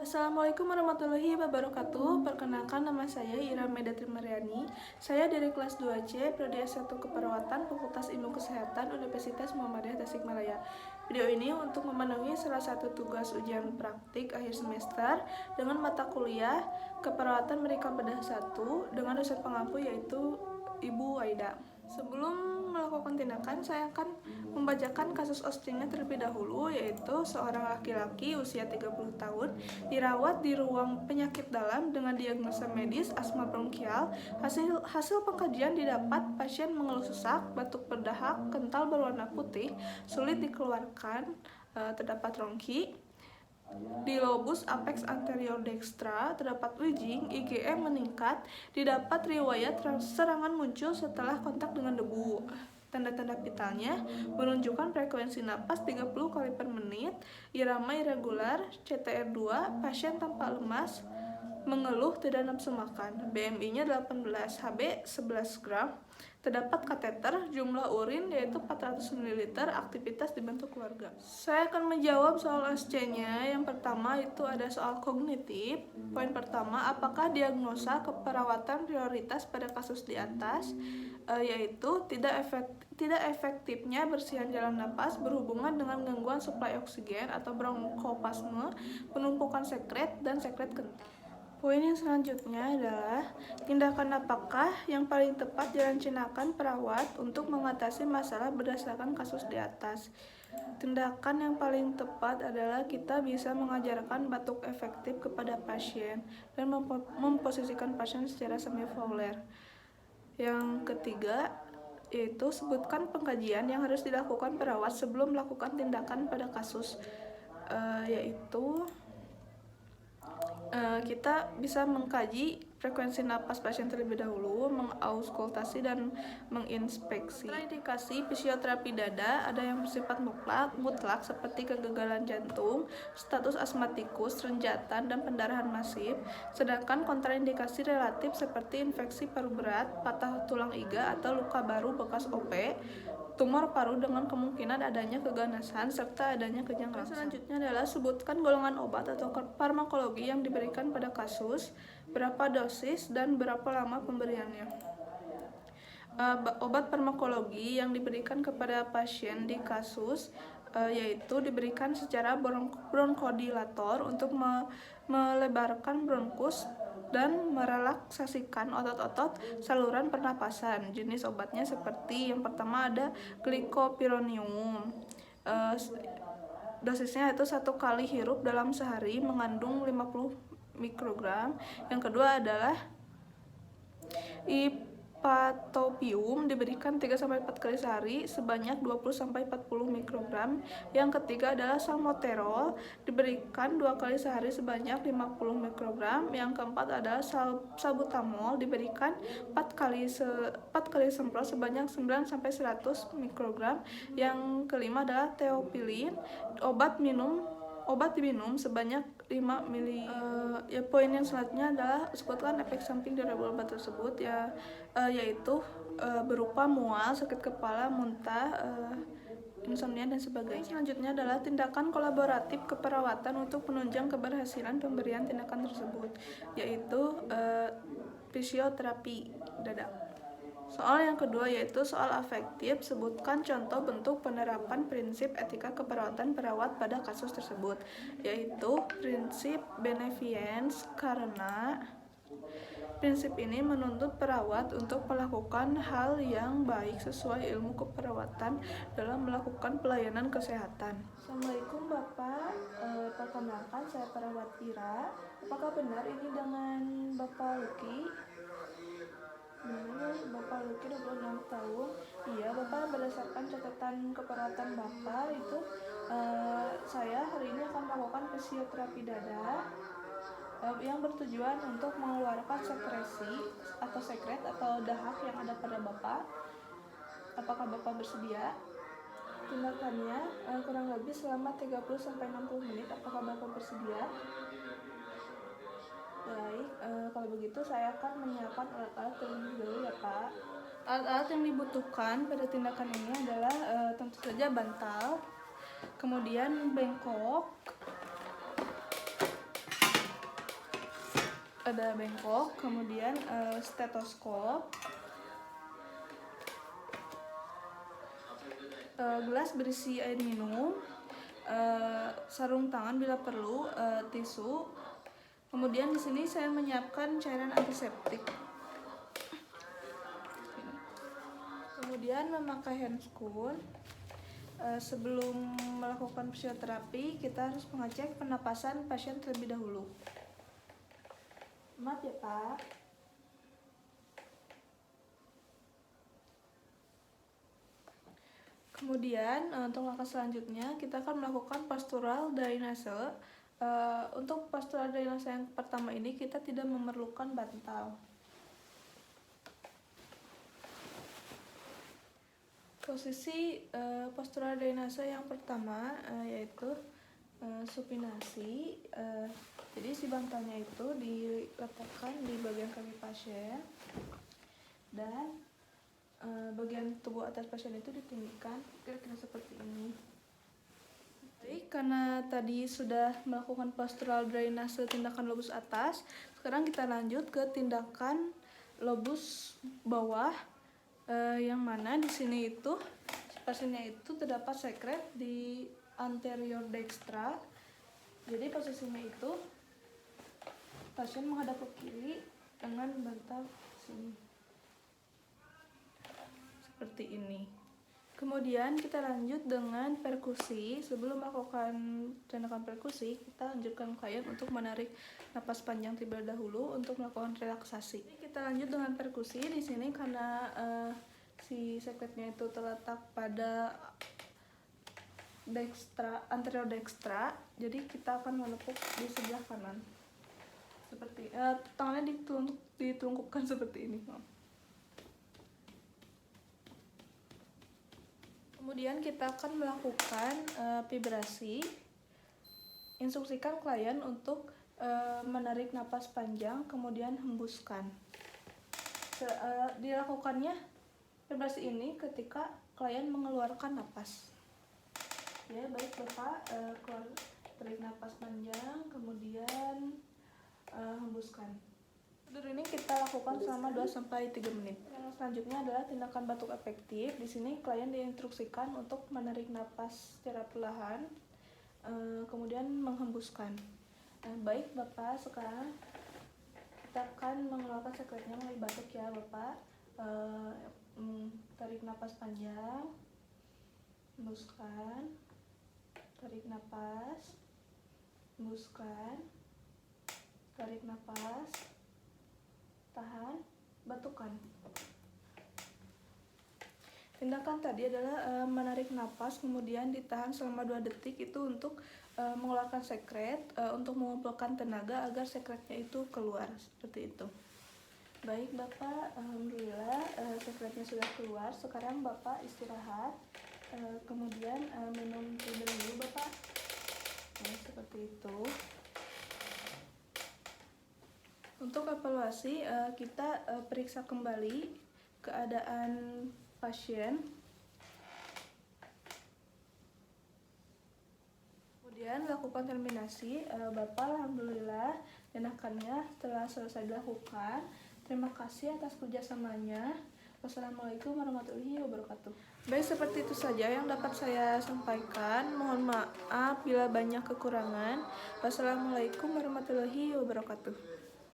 Assalamualaikum warahmatullahi wabarakatuh. Perkenalkan, nama saya Ira Medatri Mariani. Saya dari kelas 2C, Prodi S1 Keperawatan, Fakultas Ilmu Kesehatan, Universitas Muhammadiyah Tasikmalaya. Video ini untuk memenuhi salah satu tugas ujian praktik akhir semester dengan mata kuliah Keperawatan Medika Bedah 1 dengan dosen pengampu yaitu Ibu Aida. Sebelum melakukan tindakan, saya akan membacakan kasus osteonya terlebih dahulu, yaitu seorang laki-laki usia 30 tahun dirawat di ruang penyakit dalam dengan diagnosa medis asma bronkial. Hasil pengkajian didapat pasien mengeluh sesak, batuk berdahak, kental berwarna putih, sulit dikeluarkan, terdapat rongki. Di lobus apex anterior dextra terdapat wheezing, IgE meningkat, didapat riwayat serangan muncul setelah kontak dengan debu. Tanda-tanda vitalnya menunjukkan frekuensi napas 30 kali per menit, irama irregular, CTR2, pasien tampak lemas, mengeluh, tidak nafsu makan. BMI-nya 18, HB 11 gram. Terdapat kateter, jumlah urin yaitu 400 ml, aktivitas dibantu keluarga. Saya akan menjawab soal SC-nya. Yang pertama itu ada soal kognitif. Poin pertama, apakah diagnosa keperawatan prioritas pada kasus di atas? Yaitu tidak efektifnya bersihan jalan napas berhubungan dengan gangguan suplai oksigen atau bronkospasme, penumpukan sekret, dan sekret kental. Poin yang selanjutnya adalah tindakan apakah yang paling tepat direncanakan perawat untuk mengatasi masalah berdasarkan kasus di atas. Tindakan yang paling tepat adalah kita bisa mengajarkan batuk efektif kepada pasien dan memposisikan pasien secara semi-fowler. Yang ketiga yaitu sebutkan pengkajian yang harus dilakukan perawat sebelum melakukan tindakan pada kasus, yaitu kita bisa mengkaji frekuensi napas pasien terlebih dahulu, mengauskultasi dan menginspeksi. Indikasi fisioterapi dada ada yang bersifat mutlak seperti kegagalan jantung, status asmatikus, renjatan, dan pendarahan masif. Sedangkan kontraindikasi relatif seperti infeksi paru berat, patah tulang iga atau luka baru bekas OP, tumor paru dengan kemungkinan adanya keganasan, serta adanya kejang raksa. Selanjutnya adalah sebutkan golongan obat atau farmakologi yang diberikan pada kasus, berapa dosis, dan berapa lama pemberiannya. Obat farmakologi yang diberikan kepada pasien di kasus yaitu diberikan secara bronkodilator untuk melebarkan bronkus dan merelaksasikan otot-otot saluran pernapasan. Jenis obatnya seperti yang pertama ada glycopyrronium. Dosisnya itu 1 kali hirup dalam sehari mengandung 50 mikrogram. Yang kedua adalah ipatopium diberikan 3-4 kali sehari sebanyak 20-40 mikrogram. Yang ketiga adalah salmeterol diberikan 2 kali sehari sebanyak 50 mikrogram. Yang keempat adalah salbutamol diberikan 4 kali semprot sebanyak 9-100 mikrogram. Yang kelima adalah teopilin, obat diminum sebanyak 5 ml. Poin yang selanjutnya adalah sebutkan efek samping dari obat tersebut, yaitu berupa mual, sakit kepala, muntah, insomnia, dan sebagainya. Selanjutnya adalah tindakan kolaboratif keperawatan untuk menunjang keberhasilan pemberian tindakan tersebut, yaitu fisioterapi dada. Soal yang kedua yaitu soal afektif, sebutkan contoh bentuk penerapan prinsip etika keperawatan perawat pada kasus tersebut, yaitu prinsip beneficence, karena prinsip ini menuntut perawat untuk melakukan hal yang baik sesuai ilmu keperawatan dalam melakukan pelayanan kesehatan. Assalamualaikum Bapak, perkenalkan saya perawat Ira. Apakah benar ini dengan Bapak Luki? Benar, Bapak Luki 26 tahun. Iya Bapak, berdasarkan catatan keperawatan Bapak itu saya hari ini akan melakukan fisioterapi dada yang bertujuan untuk mengeluarkan sekresi atau sekret atau dahak yang ada pada Bapak. Apakah Bapak bersedia? Tindakannya kurang lebih selama 30-60 menit. Apakah Bapak bersedia? Baik, kalau begitu saya akan menyiapkan alat-alat terlebih dahulu ya Pak. Alat-alat yang dibutuhkan pada tindakan ini adalah tentu saja bantal, kemudian bengkok, ada bengkok, kemudian stetoskop, gelas berisi air minum, sarung tangan bila perlu, tisu. Kemudian di sini saya menyiapkan cairan antiseptik. Kemudian memakai handscoon. Sebelum melakukan fisioterapi, kita harus mengecek pernapasan pasien terlebih dahulu. Maaf ya Pak. Kemudian untuk langkah selanjutnya kita akan melakukan postural drainase. Untuk postural drainase yang pertama ini kita tidak memerlukan bantal. Posisi postural drainase yang pertama yaitu supinasi. Jadi si bantalnya itu diletakkan di bagian kaki pasien dan bagian tubuh atas pasien itu ditinggikan kira-kira seperti ini. Jadi karena tadi sudah melakukan postural drainase tindakan lobus atas, sekarang kita lanjut ke tindakan lobus bawah. Yang mana di sini itu pasiennya itu terdapat sekret di anterior dextra. Jadi posisinya itu pasien menghadap ke kiri dengan bantal sini seperti ini. Kemudian kita lanjut dengan perkusi. Sebelum melakukan tindakan perkusi, kita anjurkan klien untuk menarik napas panjang terlebih dahulu untuk melakukan relaksasi. Kita lanjut dengan perkusi. Di sini karena si sekretnya itu terletak pada anterior dextra, jadi kita akan menepuk di sebelah kanan. Seperti tangannya ditelungkupkan seperti ini. Kemudian kita akan melakukan vibrasi. Instruksikan klien untuk menarik napas panjang, kemudian hembuskan. Dilakukannya vibrasi ini ketika klien mengeluarkan napas. Ya, baik Bapak, tarik napas panjang, kemudian hembuskan. Prosedur ini kita lakukan selama 2-3 menit. Yang selanjutnya adalah tindakan batuk efektif. Di sini klien diinstruksikan untuk menarik napas secara perlahan, kemudian menghembuskan. Baik Bapak, sekarang kita akan mengeluarkan sekretnya melalui batuk ya Bapak. Tarik napas panjang, hembuskan, tarik napas, hembuskan, tarik napas, tahan, batukan. Tindakan tadi adalah menarik napas kemudian ditahan selama 2 detik itu untuk mengeluarkan sekret, untuk mengumpulkan tenaga agar sekretnya itu keluar seperti itu. Baik Bapak, alhamdulillah sekretnya sudah keluar. Sekarang Bapak istirahat, kemudian minum tidur dulu Bapak. Seperti itu. Untuk evaluasi, kita periksa kembali keadaan pasien. Kemudian lakukan terminasi. Bapak alhamdulillah tindakannya telah selesai dilakukan. Terima kasih atas kerjasamanya. Wassalamualaikum warahmatullahi wabarakatuh. Baik, seperti itu saja yang dapat saya sampaikan. Mohon maaf bila banyak kekurangan. Wassalamualaikum warahmatullahi wabarakatuh.